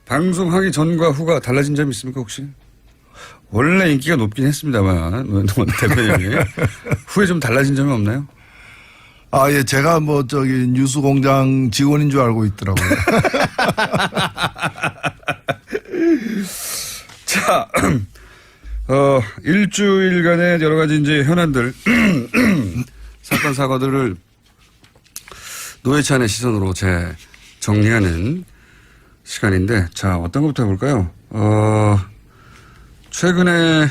방송하기 전과 후가 달라진 점이 있습니까 혹시? 원래 인기가 높긴 했습니다만 노원 대표님이 후에 좀 달라진 점이 없나요? 아, 예, 제가 뭐 저기 뉴스공장 직원인 줄 알고 있더라고요. 자, 일주일간의 여러 가지 이제 현안들, 사건 사고들을 노회찬의 시선으로 정리하는 시간인데, 자, 어떤 것부터 해볼까요? 최근에,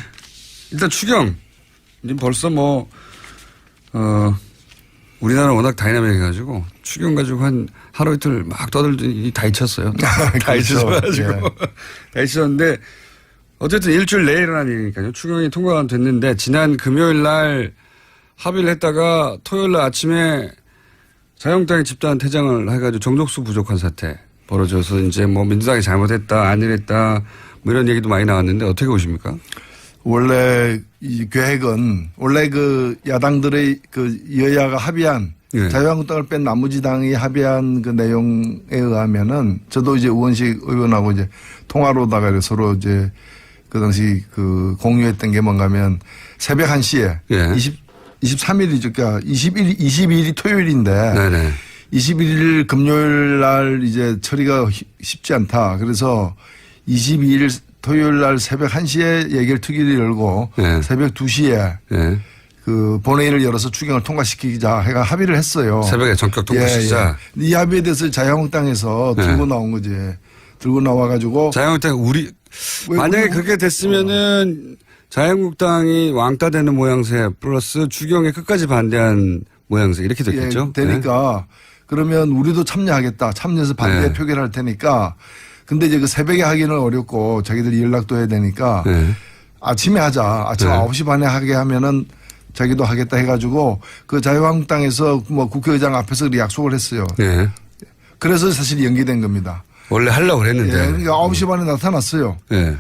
일단 추경. 이제 벌써 우리나라 워낙 다이나믹해가지고, 추경 가지고 하루 이틀 막 떠들더니 다 잊혔어요. 다 잊혀져가지고. 예. 다 잊혔는데, 어쨌든 일주일 내에 일어난 일이니까요. 추경이 통과가 됐는데, 지난 금요일 날 합의를 했다가 토요일 날 아침에 자유한국당이 집단 퇴장을 해가지고 정족수 부족한 사태 벌어져서 이제 민주당이 잘못했다, 안일했다, 이런 얘기도 많이 나왔는데 어떻게 보십니까? 원래 이 계획은 원래 그 야당들의 그 여야가 합의한 네. 자유한국당을 뺀 나머지 당이 합의한 그 내용에 의하면은 저도 이제 우원식 의원하고 이제 통화로다가 서로 이제 그 당시 그 공유했던 게 뭔가 하면 새벽 1시에 예. 23일이죠. 그러니까 22일이 토요일인데 네네. 21일 금요일 날 이제 처리가 쉽지 않다. 그래서 22일 토요일 날 새벽 1시에 예결특위를 열고 네. 새벽 2시에 네. 그 본회의를 열어서 추경을 통과시키자 해가 합의를 했어요. 새벽에 전격 통과시키자. 예, 예. 이 합의에 대해서 자유한국당에서 네. 들고 나온 거지. 들고 나와가지고 자유한국당 만약에 그렇게 됐으면은 자유한국당이 왕따 되는 모양새 플러스 추경에 끝까지 반대한 모양새 이렇게 됐겠죠. 예, 되니까 그러면 우리도 참여하겠다. 참여해서 반대 네. 표결할 테니까. 근데 이제 그 새벽에 하기는 어렵고 자기들이 연락도 해야 되니까 네. 아침에 하자. 아침 네. 9시 반에 하게 하면은 자기도 하겠다 해가지고 그 자유한국당에서 뭐 국회의장 앞에서 약속을 했어요. 네. 그래서 사실 연기된 겁니다. 원래 하려고 예, 그랬는데. 그러니까 9시 반에 나타났어요. 네.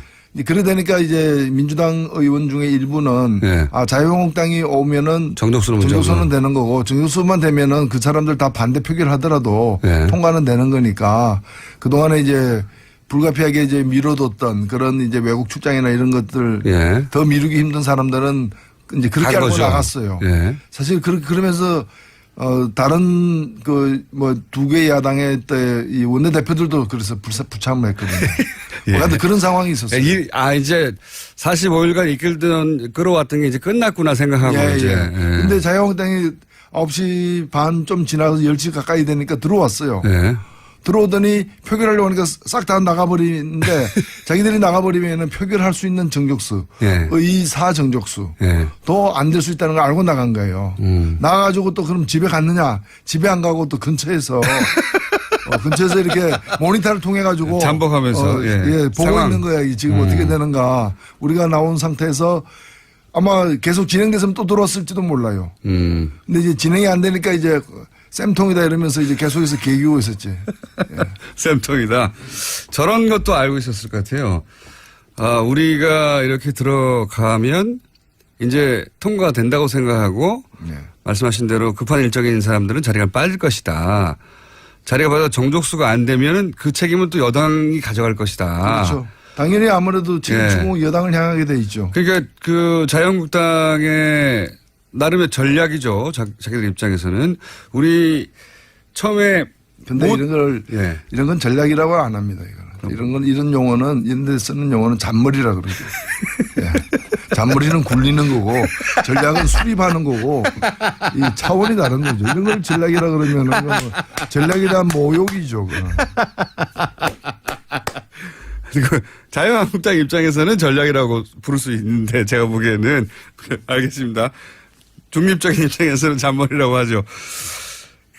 그래 되니까 이제 민주당 의원 중에 일부는 네. 자유한국당이 오면은 정족수는 되는 거고 정족수만 되면은 그 사람들 다 반대 표결하더라도 네. 통과는 되는 거니까 그동안에 이제 불가피하게 이제 미뤄뒀던 그런 이제 외국 출장이나 이런 것들 예. 더 미루기 힘든 사람들은 이제 그렇게 알고 거죠. 나갔어요. 예. 사실 그러면서 다른 그 뭐 두 개 야당의 이 원내대표들도 그래서 불참을 했거든요. 예. 하여튼 그런 상황이 있었어요. 이제 45일간 끌어왔던 게 이제 끝났구나 생각하고 예, 이제. 예. 예. 근데 자유한국당이 9시 반 좀 지나서 10시 가까이 되니까 들어왔어요. 예. 들어오더니 표결하려고 하니까 싹 다 나가버리는데 자기들이 나가버리면 표결할 수 있는 정족수, 예. 의사 정족수 예. 더 안 될 수 있다는 걸 알고 나간 거예요. 나가가지고 또 그럼 집에 갔느냐? 집에 안 가고 또 근처에서 근처에서 이렇게 모니터를 통해 가지고 잠복하면서 보고 상황. 있는 거야. 지금 어떻게 되는가? 우리가 나온 상태에서 아마 계속 진행됐으면 또 들어왔을지도 몰라요. 근데 이제 진행이 안 되니까 이제 쌤통이다 이러면서 이제 계속해서 개기고 있었지. 예. 쌤통이다. 저런 것도 알고 있었을 것 같아요. 우리가 이렇게 들어가면 이제 통과가 된다고 생각하고 네. 말씀하신 대로 급한 일정인 사람들은 자리가 빠질 것이다. 자리가 빠져 정족수가 안 되면은 그 책임은 또 여당이 가져갈 것이다. 그렇죠. 당연히 아무래도 책임지고 여당을 향하게 돼 있죠. 그러니까 그 자유한국당의 나름의 전략이죠. 자기들 입장에서는 우리 처음에 근데 이런 건 전략이라고 안 합니다. 이런 용어는 이런 데 쓰는 용어는 잔머리라 그러죠. 예. 잔머리는 굴리는 거고 전략은 수립하는 거고 이 차원이 다른 거죠. 이런 걸 전략이라 그러면은 전략이란 모욕이죠. 그리고 자유한국당 입장에서는 전략이라고 부를 수 있는데 제가 보기에는 알겠습니다. 중립적인 입장에서는 잔머리라고 하죠.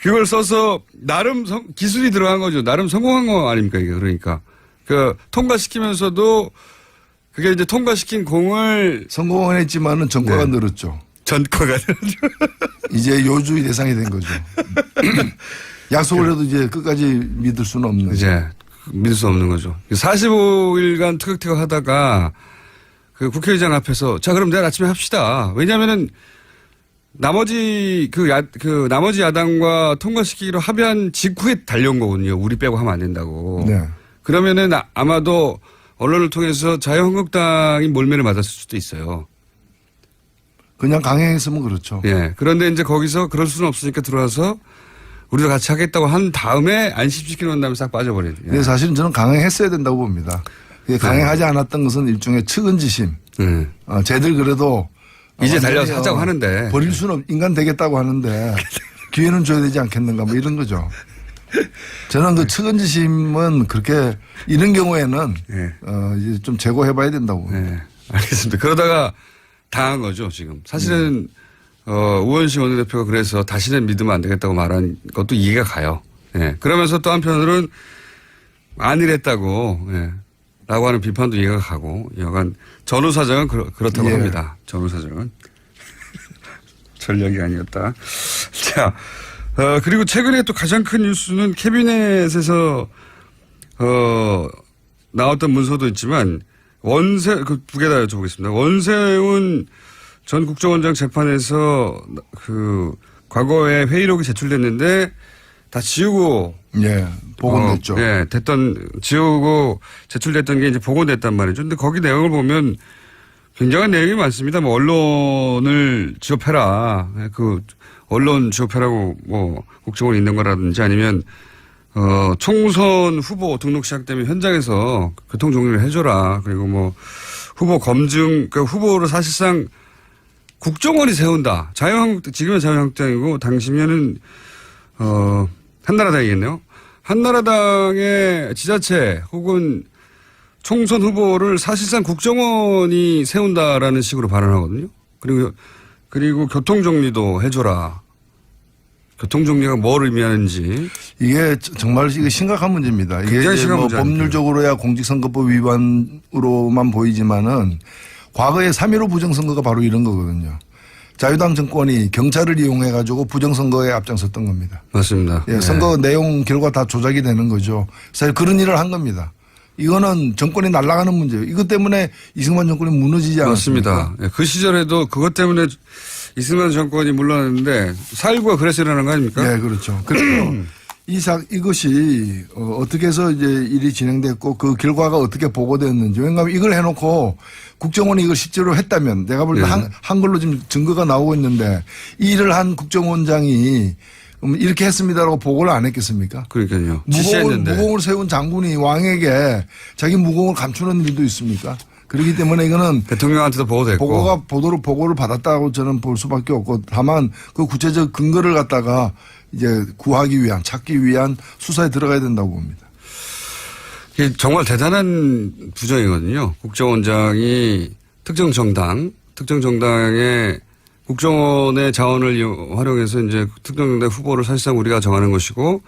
그걸 써서 나름 기술이 들어간 거죠. 나름 성공한 거 아닙니까 이게 그러니까 통과시키면서도 그게 이제 통과시킨 공을 성공은 했지만은 전과가 늘었죠. 전과가 늘었죠. 이제 요주의 대상이 된 거죠. 약속을 해도 이제 끝까지 믿을 수는 없는. 이제 믿을 수 없는 거죠. 45일간 티격태격 하다가 그 국회의장 앞에서 자 그럼 내일 아침에 합시다. 왜냐하면은 나머지 나머지 야당과 통과시키기로 합의한 직후에 달려온 거거든요. 우리 빼고 하면 안 된다고. 네. 그러면은 아마도 언론을 통해서 자유한국당이 몰매를 맞았을 수도 있어요. 그냥 강행했으면 그렇죠. 예. 그런데 이제 거기서 그럴 수는 없으니까 들어와서 우리도 같이 하겠다고 한 다음에 안심시키는 다음에 싹 빠져버리는. 예. 근데 사실은 저는 강행했어야 된다고 봅니다. 강행하지 않았던 것은 일종의 측은지심. 쟤들 그래도 이제 달려서 하자고 하는데. 버릴 수는 인간 되겠다고 하는데 기회는 줘야 되지 않겠는가 뭐 이런 거죠. 저는 그 측은지심은 그렇게 이런 경우에는 이제 좀 제고해봐야 된다고 봅니다. 네. 알겠습니다. 그러다가 당한 거죠, 지금. 사실은, 우원식 원내대표가 그래서 다시는 믿으면 안 되겠다고 말한 것도 이해가 가요. 예. 그러면서 또 한편으로는 안일했다고, 예. 라고 하는 비판도 이해가 가고, 여간 전후 사정은 그렇다고 합니다. 전후 사정은. 전략이 아니었다. 자, 그리고 최근에 또 가장 큰 뉴스는 캐비넷에서, 나왔던 문서도 있지만, 두 개 다 여쭤보겠습니다. 원세훈 전 국정원장 재판에서 과거에 회의록이 제출됐는데 다 지우고. 예, 복원됐죠. 지우고 제출됐던 게 이제 복원됐단 말이죠. 근데 거기 내용을 보면 굉장한 내용이 많습니다. 뭐 언론을 지업해라. 언론 지업해라고 뭐 국정원이 있는 거라든지 아니면 총선 후보 등록 시작되면 현장에서 교통 종료를 해줘라. 그리고 뭐 후보 검증, 후보를 사실상 국정원이 세운다. 지금은 자유한국당이고 당시면은 한나라당이겠네요. 한나라당의 지자체 혹은 총선 후보를 사실상 국정원이 세운다라는 식으로 발언하거든요. 그리고 교통 정리도 해줘라. 교통 정리가 뭘 의미하는지. 이게 정말 이게 심각한 문제입니다. 이게 뭐 법률적으로야 공직선거법 위반으로만 보이지만은 과거에 3.15 부정선거가 바로 이런 거거든요. 자유당 정권이 경찰을 이용해 가지고 부정선거에 앞장섰던 겁니다. 맞습니다. 예, 선거 내용 결과 다 조작이 되는 거죠. 사실 그런 일을 한 겁니다. 이거는 정권이 날아가는 문제예요. 이것 때문에 이승만 정권이 무너지지 않았습니까? 맞습니다. 예, 그 시절에도 그것 때문에 이승만 정권이 물러났는데 4.19가 그래서 일어나는 거 아닙니까? 네, 그렇죠. 그래서 이것이 어떻게 해서 이제 일이 진행됐고 그 결과가 어떻게 보고됐는지. 왜냐하면 이걸 해놓고 국정원이 이걸 실제로 했다면 내가 볼 때 한글로 지금 증거가 나오고 있는데 이 일을 한 국정원장이 이렇게 했습니다라고 보고를 안 했겠습니까? 그러니까요. 무공을 세운 장군이 왕에게 자기 무공을 감추는 일도 있습니까? 그렇기 때문에 이거는 대통령한테도 보고됐고 보고를 받았다고 저는 볼 수밖에 없고 다만 그 구체적 근거를 갖다가 이제 찾기 위한 수사에 들어가야 된다고 봅니다. 이게 정말 대단한 부정이거든요. 국정원장이 특정 정당의 국정원의 자원을 활용해서 이제 특정 정당 후보를 사실상 우리가 정하는 것이고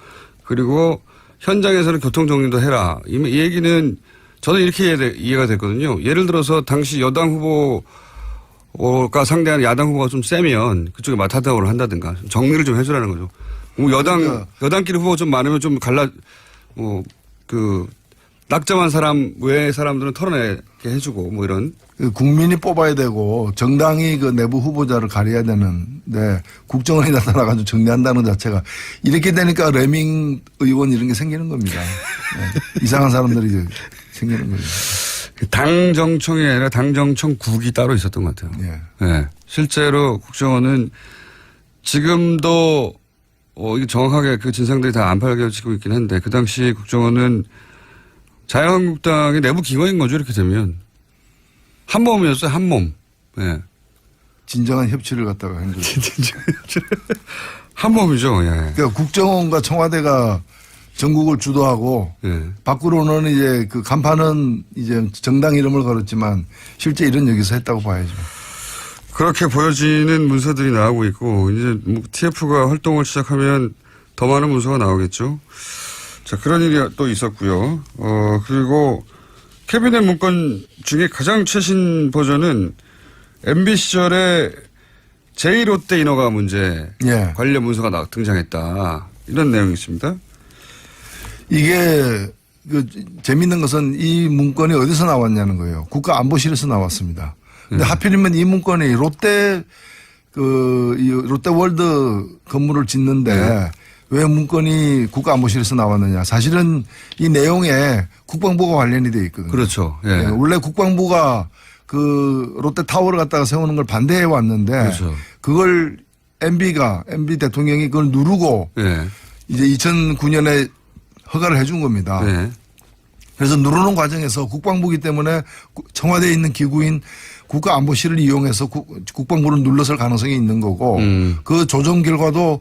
그리고 현장에서는 교통 정리도 해라. 이 얘기는 저는 이렇게 이해가 됐거든요. 예를 들어서 당시 여당 후보가 상대하는 야당 후보가 좀 세면 그쪽에 맞다다오를 한다든가 정리를 좀 해주라는 거죠. 여당끼리 후보가 좀 많으면 좀 낙점한 사람 외의 사람들은 털어내게 해주고 뭐 이런. 국민이 뽑아야 되고 정당이 그 내부 후보자를 가려야 되는데 국정원이 나타나가지고 정리한다는 자체가 이렇게 되니까 레밍 의원 이런 게 생기는 겁니다. 네. 이상한 사람들이 생기는 거죠. 당정청이 아니라 당정청국이 따로 있었던 것 같아요. 네. 네. 실제로 국정원은 지금도 이게 정확하게 그 진상들이 다 안 밝혀지고 있긴 한데 그 당시 국정원은 자유한국당의 내부 기관인 거죠. 이렇게 되면. 한 몸이었어요. 한 몸. 네. 진정한 협치를 갖다가 한 거죠. 진정한 협치를. 한 몸이죠. 예. 그러니까 국정원과 청와대가 전국을 주도하고 밖으로는 이제 그 간판은 이제 정당 이름을 걸었지만 실제 일은 여기서 했다고 봐야죠. 그렇게 보여지는 문서들이 나오고 있고 이제 TF가 활동을 시작하면 더 많은 문서가 나오겠죠. 자, 그런 일이 또 있었고요. 그리고 캐비넷 문건 중에 가장 최신 버전은 MB 시절에 제1롯데 인허가 문제 관련 문서가 등장했다. 이런 내용이 있습니다. 이게 재밌는 것은 이 문건이 어디서 나왔냐는 거예요. 국가안보실에서 나왔습니다. 근데 하필이면 이 문건이 롯데월드 건물을 짓는데 왜 문건이 국가안보실에서 나왔느냐. 사실은 이 내용에 국방부가 관련이 돼 있거든요. 그렇죠. 예. 예, 원래 국방부가 그 롯데타워를 갖다가 세우는 걸 반대해 왔는데 그렇죠. 그걸 MB 대통령이 그걸 누르고 예. 이제 2009년에 허가를 해준 겁니다. 예. 그래서 누르는 과정에서 국방부기 때문에 청와대에 있는 기구인 국가안보실을 이용해서 국방부를 눌렀을 가능성이 있는 거고 그 조정 결과도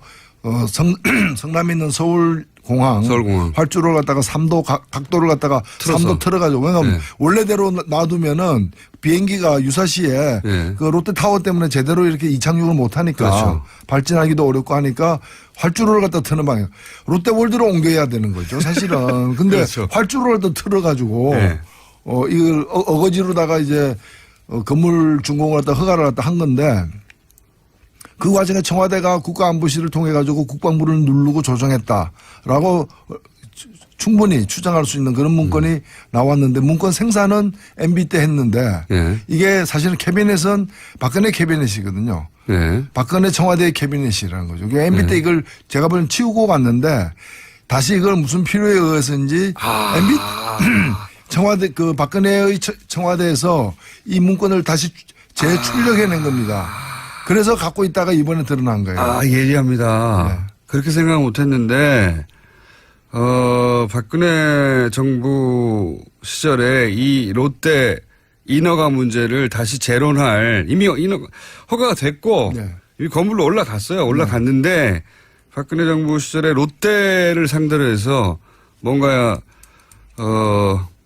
성남에 있는 서울공항 활주로를 갖다가 3도 각도를 갖다가 틀어서. 3도 틀어가지고 왜냐하면 네. 원래대로 놔두면은 비행기가 유사시에 네. 그 롯데타워 때문에 제대로 이렇게 이착륙을 못하니까 그렇죠. 발진하기도 어렵고 하니까 활주로를 갖다 트는 방향. 롯데월드로 옮겨야 되는 거죠 사실은. 근데 그렇죠. 활주로를 또 틀어가지고 네. 이걸 어거지로다가 이제 건물 준공을 갖다 허가를 갖다 한 건데 그 과정에 청와대가 국가안보실을 통해 가지고 국방부를 누르고 조정했다라고 충분히 추정할 수 있는 그런 문건이 나왔는데 문건 생산은 MB 때 했는데 예. 이게 사실은 캐비넷은 박근혜 캐비넷이거든요. 예. 박근혜 청와대 캐비넷이라는 거죠. MB 때 이걸 제가 보면 치우고 갔는데 다시 이걸 무슨 필요에 의해서인지 MB 청와대 그 박근혜의 청와대에서 이 문건을 다시 재출력해낸 겁니다. 그래서 갖고 있다가 이번에 드러난 거예요. 아, 예리합니다. 네. 그렇게 생각 못 했는데, 박근혜 정부 시절에 이 롯데 인허가 문제를 다시 재론할, 이미 허가가 됐고, 네. 이미 건물로 올라갔어요. 올라갔는데, 박근혜 정부 시절에 롯데를 상대로 해서 뭔가,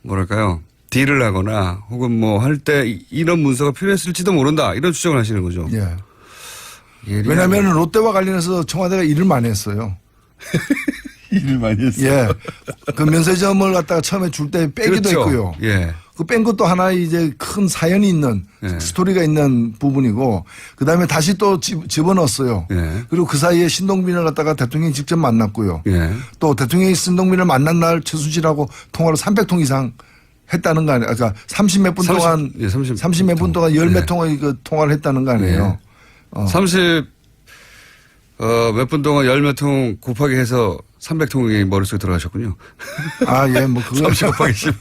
뭐랄까요. 딜을 하거나 혹은 뭐 할 때 이런 문서가 필요했을지도 모른다. 이런 추정을 하시는 거죠. 예. 왜냐하면 롯데와 관련해서 청와대가 일을 많이 했어요. 일을 많이 했어요. 예. 그 면세점을 갖다가 처음에 줄 때 빼기도 그렇죠. 했고요. 예. 그 뺀 것도 하나 이제 큰 사연이 있는 예. 스토리가 있는 부분이고 그 다음에 다시 또 집어넣었어요. 예. 그리고 그 사이에 신동빈을 갖다가 대통령이 직접 만났고요. 예. 또 대통령이 신동빈을 만난 날 최순실하고 통화를 300통 이상 했다는 거 아니에요. 그러니까 30몇 분 동안 30 몇 분 동안 열 몇 통의 그 통화를 했다는 거 아니에요. 몇 분 동안 열 몇 통 곱하기 해서 300통이 머릿속에 들어가셨군요. 아, 예, 뭐 그거 30 곱하기 10.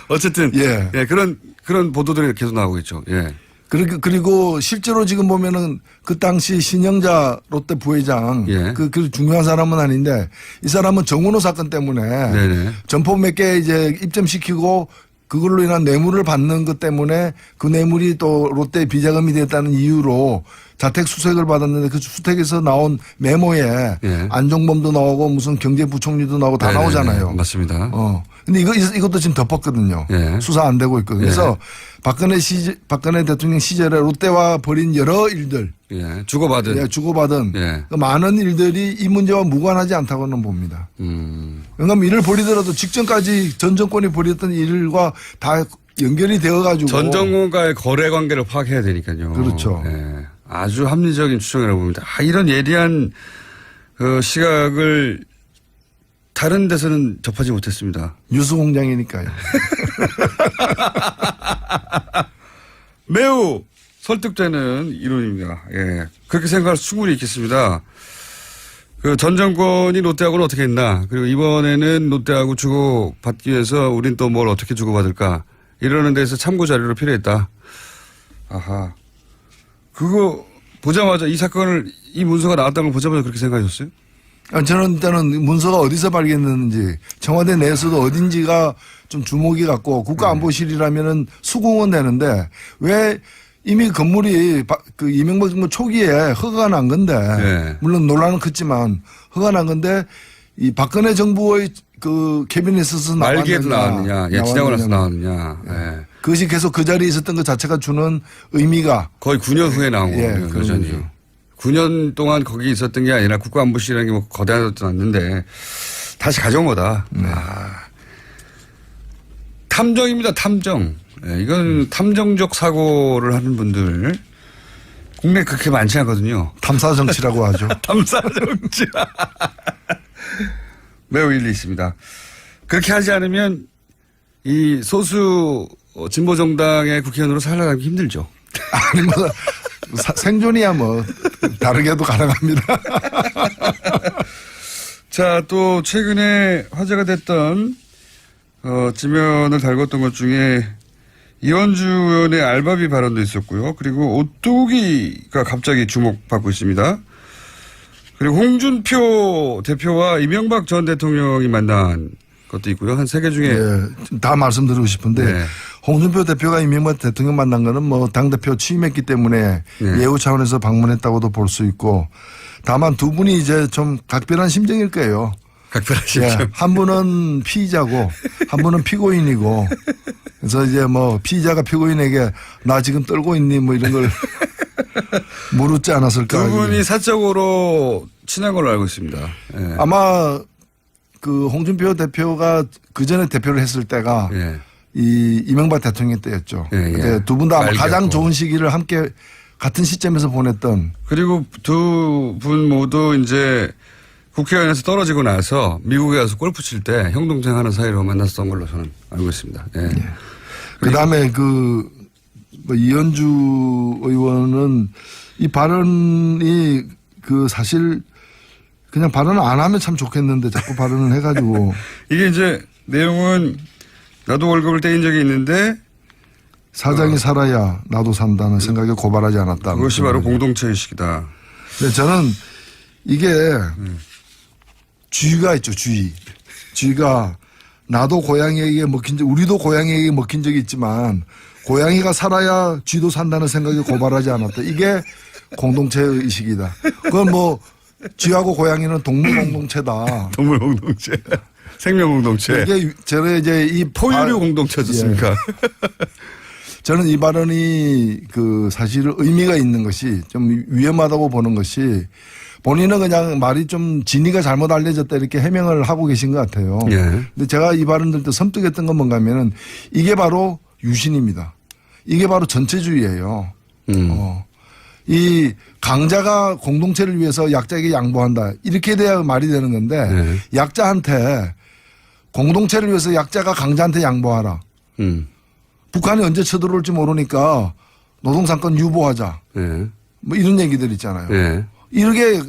어쨌든 예. 예, 그런 보도들이 계속 나오고 있죠. 예. 그리고 실제로 지금 보면은 그 당시 신영자 롯데 부회장 예. 그 중요한 사람은 아닌데 이 사람은 정은호 사건 때문에 네네. 점포 몇 개 이제 입점시키고 그걸로 인한 뇌물을 받는 것 때문에 그 뇌물이 또 롯데 비자금이 됐다는 이유로 자택 수색을 받았는데 그 수색에서 나온 메모에 예. 안종범도 나오고 무슨 경제부총리도 나오고 다 네네네. 나오잖아요. 맞습니다. 근데 이것도 지금 덮었거든요. 예. 수사 안 되고 있거든요. 그래서 박근혜 대통령 시절에 롯데와 벌인 여러 일들, 예. 주고받은. 주고받은 예. 그 많은 일들이 이 문제와 무관하지 않다고는 봅니다. 왜냐하면 이를 벌이더라도 직전까지 전 정권이 벌였던 일과 다 연결이 되어가지고 전 정권과의 거래 관계를 파악해야 되니까요. 그렇죠. 예. 아주 합리적인 추정이라고 봅니다. 이런 예리한 그 시각을 다른 데서는 접하지 못했습니다. 뉴스 공장이니까요. 매우 설득되는 이론입니다. 예. 그렇게 생각할 수 충분히 있겠습니다. 그 전 정권이 롯데하고는 어떻게 했나. 그리고 이번에는 롯데하고 주고받기 위해서 우린 또 뭘 어떻게 주고받을까. 이러는 데서 참고 자료로 필요했다. 아하. 그거 보자마자 이 문서가 나왔다는 걸 보자마자 그렇게 생각하셨어요? 저는 일단은 문서가 어디서 발견됐는지 청와대 내에서도 어딘지가 좀 주목이 갔고 국가안보실이라면은 수긍은 되는데 왜 이미 건물이 그 이명박 정부 초기에 허가가 난 건데 네. 물론 논란은 컸지만 허가가 난 건데 이 박근혜 정부의 그 캐비넷에서 말기에도 나왔느냐, 지나고 나서 나왔느냐. 예. 예. 그것이 계속 그 자리에 있었던 것 자체가 주는 의미가 거의 9년 후에 나온 예, 거예요. 그런 여전히. 거죠. 9년 동안 거기 있었던 게 아니라 국가안보실이라는 게 뭐 거대하지 않는데 다시 가져온 거다. 탐정입니다. 탐정. 예, 이건 탐정적 사고를 하는 분들 국내에 그렇게 많지 않거든요. 탐사 정치라고 하죠. 탐사 정치. 매우 일리 있습니다. 그렇게 하지 않으면 이 소수 진보 정당의 국회의원으로 살아가기 힘들죠. 아니 뭐 생존이야 뭐 다르게도 가능합니다. 자, 또 최근에 화제가 됐던 지면을 달궜던 것 중에 이원주 의원의 알바비 발언도 있었고요. 그리고 오뚜기가 갑자기 주목받고 있습니다. 그리고 홍준표 대표와 이명박 전 대통령이 만난 것도 있고요. 한 3개 중에. 예, 다 말씀드리고 싶은데 네. 홍준표 대표가 이명박 대통령 만난 거는 뭐 당대표 취임했기 때문에 네. 예우 차원에서 방문했다고도 볼 수 있고 다만 두 분이 이제 좀 각별한 심정일 거예요. 각별하시죠. 예, 한 분은 피의자고 한 분은 피고인이고 그래서 이제 뭐 피의자가 피고인에게 나 지금 떨고 있니 뭐 이런 걸 물었지 않았을까. 두 분이 사적으로 친한 걸로 알고 있습니다. 예. 아마 그 홍준표 대표가 그 전에 대표를 했을 때가 예. 이 이명박 대통령 때였죠. 예, 예. 두 분 다 알겠고. 가장 좋은 시기를 함께 같은 시점에서 보냈던. 그리고 두 분 모두 이제 국회의원에서 떨어지고 나서 미국에 가서 골프 칠 때 형동생 하는 사이로 만났던 걸로 저는 알고 있습니다. 예. 그 다음에 뭐 이현주 의원은 이 발언이 그 사실 그냥 발언을 안 하면 참 좋겠는데 자꾸 발언을 해가지고. 이게 이제 내용은 나도 월급을 떼인 적이 있는데 사장이 살아야 나도 산다는 생각에 고발하지 않았다. 그것이 바로 공동체 의식이다. 근데 저는 이게 쥐가 있죠, 쥐. 쥐가 나도 고양이에게 먹힌 적, 우리도 고양이에게 먹힌 적이 있지만 고양이가 살아야 쥐도 산다는 생각에 고발하지 않았다. 이게 공동체 의식이다. 그건 뭐 쥐하고 고양이는 동물 공동체다. 동물 공동체. 생명 공동체. 이게 저는 이제 이 포유류 공동체였습니까? 저는 이 발언이 그 사실 의미가 있는 것이 좀 위험하다고 보는 것이 본인은 그냥 말이 좀 진위가 잘못 알려졌다 이렇게 해명을 하고 계신 것 같아요. 예. 근데 제가 이 발언 들 때 섬뜩했던 건 뭔가 하면은 이게 바로 유신입니다. 이게 바로 전체주의예요. 이 강자가 공동체를 위해서 약자에게 양보한다. 이렇게 돼야 말이 되는 건데 네. 약자한테 공동체를 위해서 약자가 강자한테 양보하라. 북한이 언제 쳐들어올지 모르니까 노동상권 유보하자. 예. 뭐 이런 얘기들 있잖아요. 예. 이렇게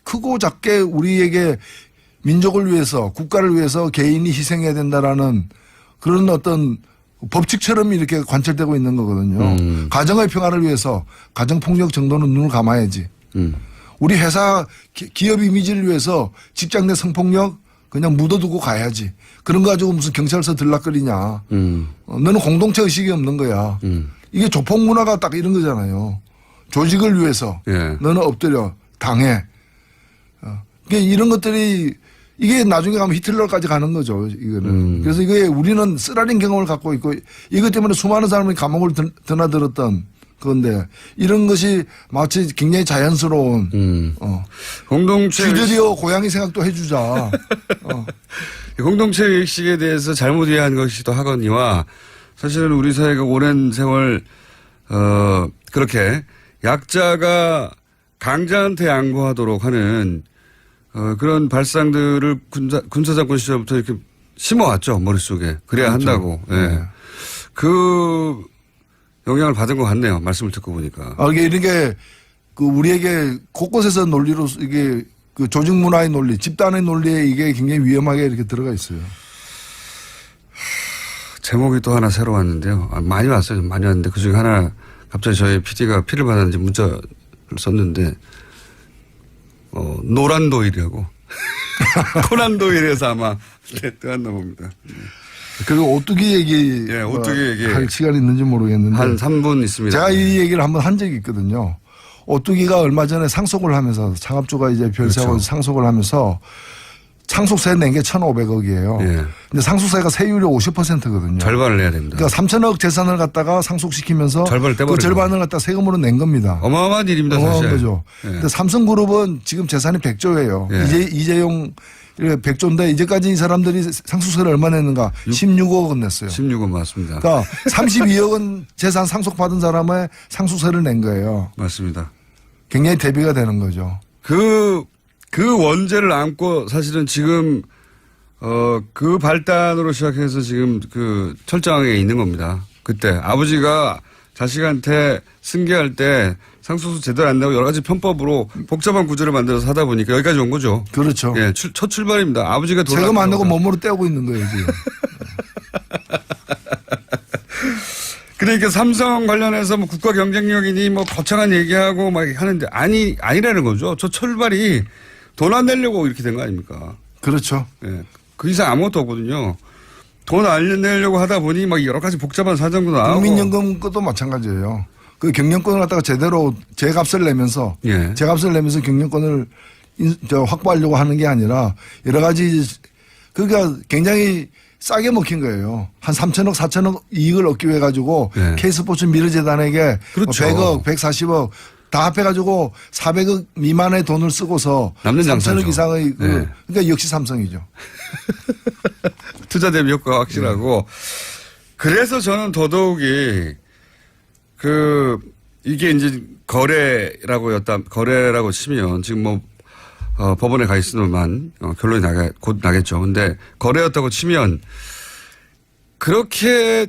크고 작게 우리에게 민족을 위해서 국가를 위해서 개인이 희생해야 된다라는 그런 어떤 법칙처럼 이렇게 관철되고 있는 거거든요. 가정의 평화를 위해서 가정폭력 정도는 눈을 감아야지. 우리 회사 기업 이미지를 위해서 직장 내 성폭력 그냥 묻어두고 가야지. 그런 거 가지고 무슨 경찰서 들락거리냐. 너는 공동체 의식이 없는 거야. 이게 조폭 문화가 딱 이런 거잖아요. 조직을 위해서 예. 너는 엎드려 당해. 그러니까 이런 것들이 이게 나중에 가면 히틀러까지 가는 거죠. 이거는. 그래서 이게 우리는 쓰라린 경험을 갖고 있고 이것 때문에 수많은 사람이 감옥을 드나들었던 그건데 이런 것이 마치 굉장히 자연스러운 공동체 쥐들이여 고양이 생각도 해주자. 공동체 의식에 대해서 잘못 이해한 것이기도 하거니와 사실은 우리 사회가 오랜 세월 그렇게 약자가 강자한테 양보하도록 하는 그런 발상들을 군사정권 시절부터 이렇게 심어왔죠, 머릿속에. 그래야 그렇죠. 한다고. 예. 그 영향을 받은 것 같네요. 말씀을 듣고 보니까. 이게 이런 게 그 우리에게 곳곳에서 논리로 이게 그 조직 문화의 논리, 집단의 논리에 이게 굉장히 위험하게 이렇게 들어가 있어요. 제목이 또 하나 새로 왔는데요. 많이 왔어요. 많이 왔는데 그 중에 하나 갑자기 저희 PD가 피를 받았는지 문자를 썼는데, 노란 도일이라고. 코난 도일에서 아마 뜨았나 봅니다. 그리고 오뚜기 얘기. 예, 오뚜기 얘기. 할 시간이 있는지 모르겠는데. 한 3분 있습니다. 제가 이 얘기를 한번 한 적이 있거든요. 오뚜기가 얼마 전에 상속을 하면서 창업주가 이제 별세하고 그렇죠. 상속을 하면서 상속세 낸 게 1,500억이에요. 예. 근데 상속세가 세율이 50%거든요. 절반을 내야 됩니다. 그러니까 3천억 재산을 갖다가 상속시키면서 절반을 떼버리죠. 그 절반을 갖다 세금으로 낸 겁니다. 어마어마한 일입니다, 어마어마한 사실. 거죠. 예. 근데 삼성그룹은 지금 재산이 100조예요. 예. 이재용 100조인데 이제까지 이 사람들이 상속세를 얼마 냈는가? 16억 원 냈어요. 16원 맞습니다. 그러니까 32억 원 재산 상속받은 사람의 상속세를 낸 거예요. 맞습니다. 굉장히 대비가 되는 거죠. 그 원죄를 안고 사실은 지금, 그 발단으로 시작해서 지금 그 철저하게 있는 겁니다. 그때 아버지가 자식한테 승계할 때 상속세 제대로 안 내고 여러 가지 편법으로 복잡한 구조를 만들어서 하다 보니까 여기까지 온 거죠. 그렇죠. 예, 첫 출발입니다. 아버지가 돈 세금 안 내고 몸으로 떼고 있는 거예요, 지금. 그러니까 삼성 관련해서 뭐 국가 경쟁력이니 뭐 거창한 얘기하고 막 하는데 아니라는 거죠. 저 출발이 돈 안 내려고 이렇게 된 거 아닙니까? 그렇죠. 예. 그 이상 아무것도 없거든요. 돈 안 내려고 하다 보니 막 여러 가지 복잡한 사정도 나오고. 국민연금 것도 마찬가지예요. 그 경영권을 갖다가 제대로 제값을 내면서 예. 제값을 내면서 경영권을 확보하려고 하는 게 아니라 여러 가지 그러니까 굉장히 싸게 먹힌 거예요. 한 3천억, 4천억 이익을 얻기 위해 가지고 예. K스포츠 미르재단에게 그렇죠. 100억, 140억 다 합해가지고 400억 미만의 돈을 쓰고서 남는 3천억 장사죠. 이상의 예. 그러니까 역시 삼성이죠. 투자 대비 효과가 확실하고. 그래서 저는 더더욱이 이게 이제 거래라고 치면 지금 뭐 법원에 가 있으면 결론이 곧 나겠죠. 근데 거래였다고 치면 그렇게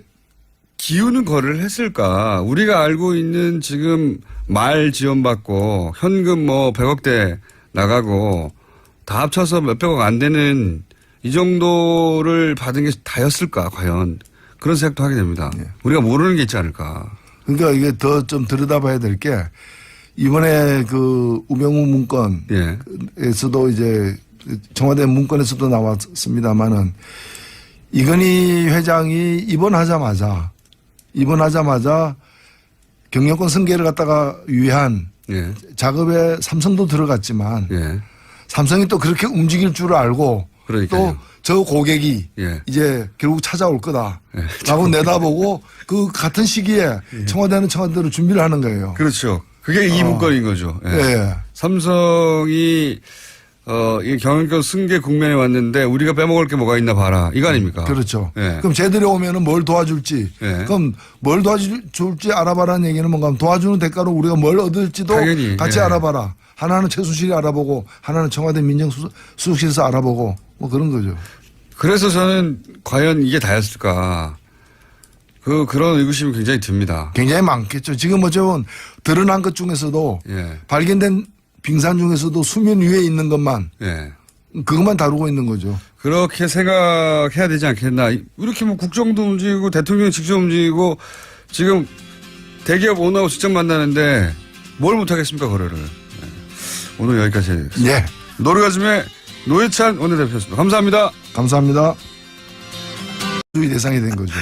기우는 거래를 했을까? 우리가 알고 있는 지금 말 지원받고 현금 뭐 100억대 나가고 다 합쳐서 몇백억 안 되는 이 정도를 받은 게 다였을까? 과연 그런 생각도 하게 됩니다. 네. 우리가 모르는 게 있지 않을까? 그러니까 이게 더 좀 들여다봐야 될 게 이번에 그 우병우 문건에서도 이제 청와대 문건에서도 나왔습니다만은 이건희 회장이 입원하자마자 경영권 승계를 갖다가 위한 예. 작업에 삼성도 들어갔지만 예. 삼성이 또 그렇게 움직일 줄 알고 그러니까요. 또 저 고객이 예. 이제 결국 찾아올 거다라고 예. 내다보고 그 같은 시기에 청와대는 청와대로 준비를 하는 거예요. 그렇죠. 그게 이 문건인 거죠. 예. 예. 삼성이 이 경영권 승계 국면에 왔는데 우리가 빼먹을 게 뭐가 있나 봐라. 이거 아닙니까? 그렇죠. 예. 그럼 쟤들이 오면은 뭘 도와줄지. 예. 그럼 뭘 도와줄지 알아봐라는 얘기는 뭔가 도와주는 대가로 우리가 뭘 얻을지도 당연히. 같이 예. 알아봐라. 하나는 최순실이 알아보고 하나는 청와대 민정수석실에서 알아보고 뭐 그런 거죠. 그래서 저는 과연 이게 다였을까. 그런 의구심이 굉장히 듭니다. 굉장히 많겠죠. 지금 어쩌면 드러난 것 중에서도 예. 발견된 빙산 중에서도 수면 위에 있는 것만 예. 그것만 다루고 있는 거죠. 그렇게 생각해야 되지 않겠나. 이렇게 뭐 국정도 움직이고 대통령이 직접 움직이고 지금 대기업 오너하고 직접 만나는데 뭘 못하겠습니까, 거래를. 예. 오늘 여기까지 해야겠습니다. 예. 노르가즘의 노회찬 원내대표였습니다. 감사합니다. 감사합니다. 주의 대상이 된 거죠.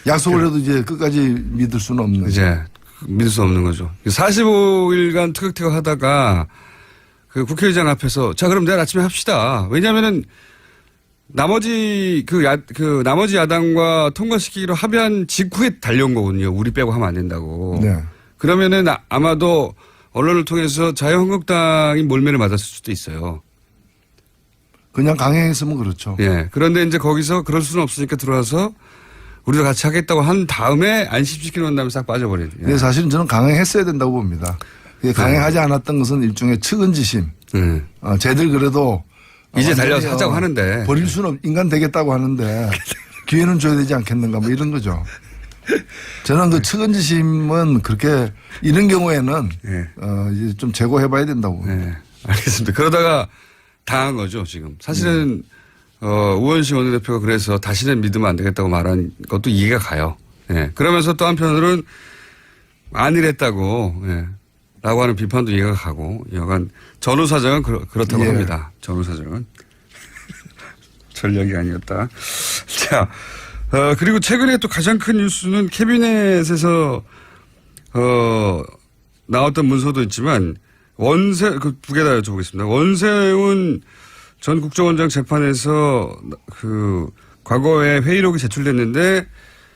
약속을 해도 이제 끝까지 믿을 수는 없는. 이제 믿을 수 없는 거죠. 45일간 티격태격 하다가 그 국회의장 앞에서 자 그럼 내일 아침에 합시다. 왜냐하면은 나머지 나머지 야당과 통과시키기로 합의한 직후에 달려온 거거든요. 우리 빼고 하면 안 된다고. 네. 그러면은 아마도 언론을 통해서 자유한국당이 몰매를 맞았을 수도 있어요. 그냥 강행했으면 그렇죠. 예. 그런데 이제 거기서 그럴 수는 없으니까 들어와서 우리도 같이 하겠다고 한 다음에 안심시키는 다음에 싹 빠져버린. 예. 근데 사실은 저는 강행했어야 된다고 봅니다. 강행하지 않았던 것은 일종의 측은지심. 쟤들 그래도 이제 달려서 하자고 하는데. 버릴 수는 인간 되겠다고 하는데 기회는 줘야 되지 않겠는가 뭐 이런 거죠. 저는 그 측은지심은 그렇게 이런 경우에는 예. 이제 좀 제고해봐야 된다고 봅니다. 네, 알겠습니다. 그러다가 당한 거죠, 지금. 사실은, 우원식 원내대표가 그래서 다시는 믿으면 안 되겠다고 말한 것도 이해가 가요. 예. 그러면서 또 한편으로는 안일했다고, 예. 라고 하는 비판도 이해가 가고, 여간 전후사정은 그렇다고 예. 합니다. 전후사정은. 전략이 아니었다. 자, 그리고 최근에 또 가장 큰 뉴스는 캐비넷에서, 나왔던 문서도 있지만, 두 개 다 여쭤보겠습니다. 원세훈 전 국정원장 재판에서 과거에 회의록이 제출됐는데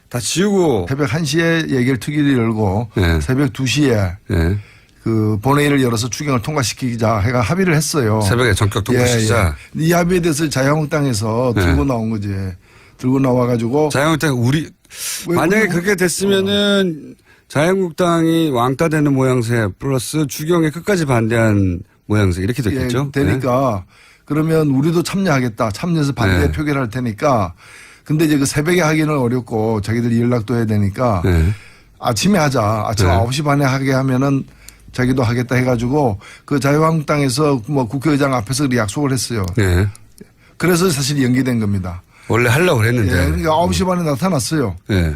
다 지우고. 새벽 1시에 예결특위를 열고 네. 새벽 2시에 네. 그 본회의를 열어서 추경을 통과시키자 해가 합의를 했어요. 새벽에 전격 통과시키자. 예, 예. 이 합의에 대해서 자유한국당에서 네. 들고 나온 거지. 들고 나와가지고. 자유한국당 만약에 그렇게 됐으면은 자유한국당이 왕따 되는 모양새 플러스 추경에 끝까지 반대한 모양새 이렇게 됐겠죠. 예, 되니까 그러면 우리도 참여하겠다. 참여해서 반대 네. 표결할 테니까. 근데 이제 그 새벽에 하기는 어렵고 자기들이 연락도 해야 되니까 네. 아침에 하자. 아침 네. 9시 반에 하게 하면은 자기도 하겠다 해가지고 그 자유한국당에서 뭐 국회의장 앞에서 약속을 했어요. 네. 그래서 사실 연기된 겁니다. 원래 하려고 예, 그랬는데. 그러니까 9시 반에 나타났어요. 네.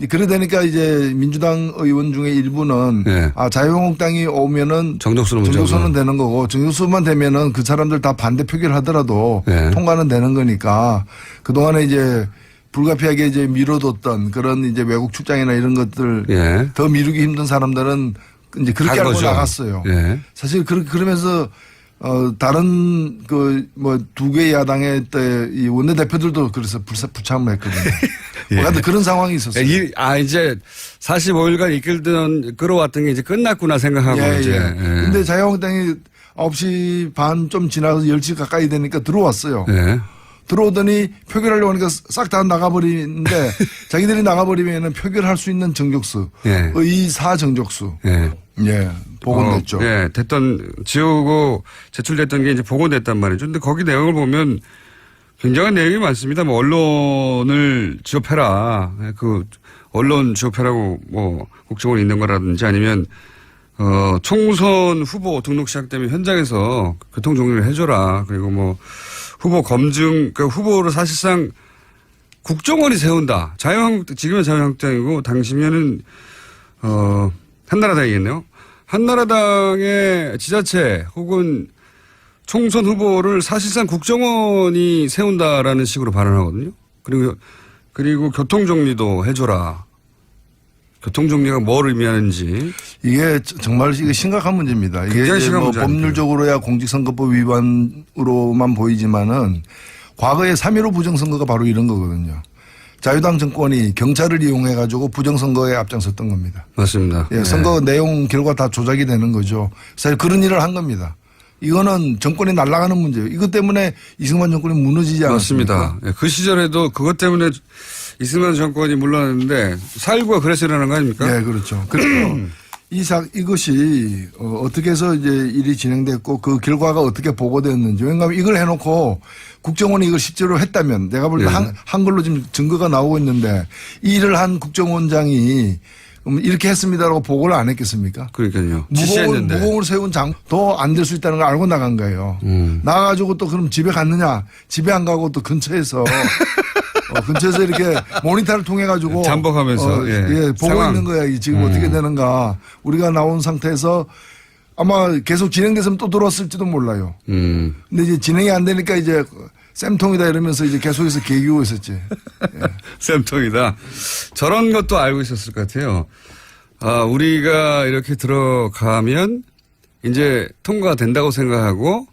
그래 되니까 이제 민주당 의원 중에 일부는 네. 자유한국당이 오면은 정족수는 되는 거고 정족수만 되면은 그 사람들 다 반대 표결 하더라도 네. 통과는 되는 거니까 그동안에 이제 불가피하게 이제 미뤄뒀던 그런 이제 외국 출장이나 이런 것들 예. 더 미루기 힘든 사람들은 이제 그렇게 간 알고 거죠. 나갔어요. 예. 사실 그러면서 다른 그 뭐 두 개 야당의 이 원내대표들도 그래서 불참을 했거든요. 예. 뭐 하여튼 그런 상황이 있었어요. 이제 45일간 끌어왔던 게 이제 끝났구나 생각하고 이제. 예. 근데 자유한국당이 9시 반 좀 지나서 10시 가까이 되니까 들어왔어요. 예. 들어오더니 표결하려고 하니까 싹 다 나가버리는데 자기들이 나가버리면 표결할 수 있는 정족수, 예. 의사 정족수. 예. 예. 복원됐죠. 예. 지우고 제출됐던 게 이제 복원됐단 말이죠. 근데 거기 내용을 보면 굉장한 내용이 많습니다. 뭐 언론을 지업해라. 그 언론 지업해라고 뭐 국정원이 있는 거라든지 아니면 총선 후보 등록 시작되면 현장에서 교통 정리를 해줘라. 그리고 뭐 후보 검증, 그 후보를 사실상 국정원이 세운다. 지금은 자유한국당이고 당시면은 한나라당이겠네요. 한나라당의 지자체 혹은 총선 후보를 사실상 국정원이 세운다라는 식으로 발언하거든요. 그리고 교통정리도 해줘라. 교통정리가 뭘 의미하는지. 이게 정말 이게 심각한 문제입니다. 이게 굉장히 심각한 뭐 문제 법률적으로야 공직선거법 위반으로만 보이지만은 과거에 3.15 부정선거가 바로 이런 거거든요. 자유당 정권이 경찰을 이용해 가지고 부정선거에 앞장섰던 겁니다. 맞습니다. 예, 선거 내용 결과 다 조작이 되는 거죠. 사실 그런 일을 한 겁니다. 이거는 정권이 날아가는 문제예요. 이것 때문에 이승만 정권이 무너지지 않았습니까? 맞습니다. 예, 그 시절에도 그것 때문에 이승만 정권이 물러났는데 4.19가 그래서 일어나는 거 아닙니까? 네, 그렇죠. 그래서 이것이 어떻게 해서 이제 일이 진행됐고 그 결과가 어떻게 보고됐는지. 왜냐하면 이걸 해놓고 국정원이 이걸 실제로 했다면 내가 볼 때 한글로 지금 증거가 나오고 있는데 이 일을 한 국정원장이 이렇게 했습니다라고 보고를 안 했겠습니까? 그러니까요. 지시했는데. 무공을 세운 장도 안 될 수 있다는 걸 알고 나간 거예요. 나가가지고 또 그럼 집에 갔느냐? 집에 안 가고 또 근처에서 근처에서 이렇게 모니터를 통해 가지고 잠복하면서 보고 상황. 있는 거야. 지금 어떻게 되는가. 우리가 나온 상태에서 아마 계속 진행됐으면 또 들어왔을지도 몰라요. 근데 이제 진행이 안 되니까 이제 쌤통이다 이러면서 이제 계속해서 개기고 있었지. 예. 쌤통이다. 저런 것도 알고 있었을 것 같아요. 우리가 이렇게 들어가면 이제 통과된다고 생각하고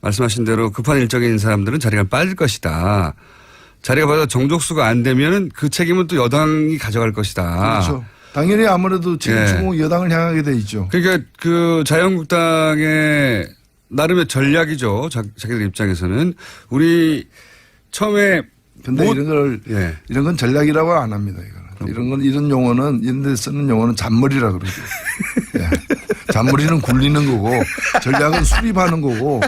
말씀하신 대로 급한 일정인 사람들은 자리가 빠질 것이다. 자리가 빠져 정족수가 안 되면 그 책임은 또 여당이 가져갈 것이다. 그렇죠. 당연히 아무래도 책임 추궁 여당을 향하게 돼 있죠. 그러니까 그 자유한국당의 나름의 전략이죠. 자기들 입장에서는 우리 처음에 근데 이런 건 전략이라고 안 합니다. 이런 용어는 이런 데 쓰는 용어는 잔머리라 그러죠. 예. 잔머리는 굴리는 거고 전략은 수립하는 거고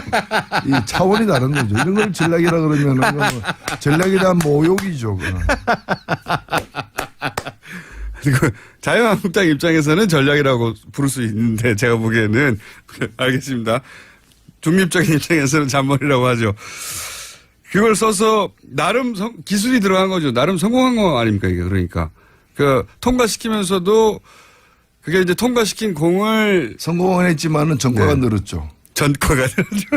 이 차원이 다른 거죠. 이런 걸 전략이라 그러면은 전략에 대한 모욕이죠. 그리고 자유한국당 입장에서는 전략이라고 부를 수 있는데 제가 보기에는 알겠습니다. 중립적인 입장에서는 잔머리라고 하죠. 그걸 써서 나름 기술이 들어간 거죠. 나름 성공한 거 아닙니까 이게. 그러니까 그 통과시키면서도 그게 이제 통과시킨 공을 성공은 했지만은 전과가 늘었죠. 전과가 늘었죠.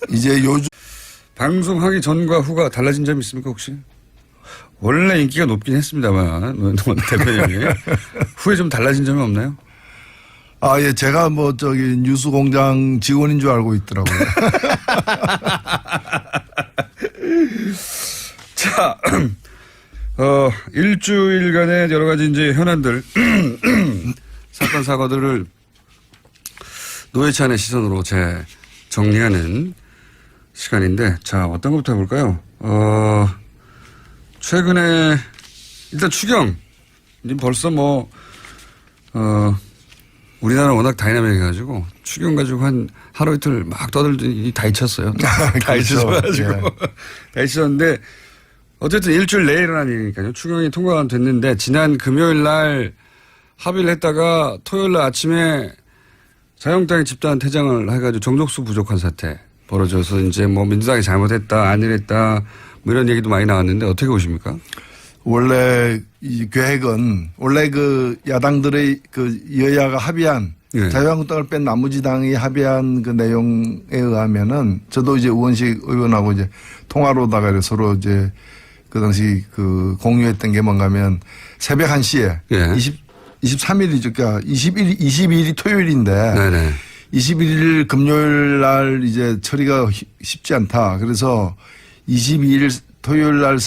이제 요즘 방송하기 전과 후가 달라진 점이 있습니까 혹시? 원래 인기가 높긴 했습니다만 대표님이 후에 좀 달라진 점이 없나요? 예, 제가 뉴스공장 직원인 줄 알고 있더라고요. 자, 일주일간의 여러 가지 이제 현안들, 사건, 사고들을 노회찬의 시선으로 정리하는 시간인데, 자, 어떤 것부터 해볼까요? 최근에, 일단 추경. 지금 벌써 우리나라 워낙 다이나믹해가지고 추경 가지고 하루 이틀 막 떠들더니 다 잊혔어요. 다 잊혀져가지고. 다 잊혔는데 어쨌든 일주일 내에 일어난 일이니까요. 추경이 통과가 됐는데 지난 금요일 날 합의를 했다가 토요일 날 아침에 자유한국당이 집단 퇴장을 해가지고 정족수 부족한 사태 벌어져서 이제 뭐 민주당이 잘못했다, 안일했다 뭐 이런 얘기도 많이 나왔는데 어떻게 보십니까? 원래 이 계획은 원래 그 야당들의 그 여야가 합의한 예. 자유한국당을 뺀 나머지 당이 합의한 그 내용에 의하면은 저도 이제 우원식 의원하고 이제 통화로다가 서로 이제 그 당시 그 공유했던 게 뭔가면 새벽 1시에 예. 23일이죠. 그러니까 22일이 토요일인데 네네. 21일 금요일 날 이제 처리가 쉽지 않다. 그래서 22일 토요일 날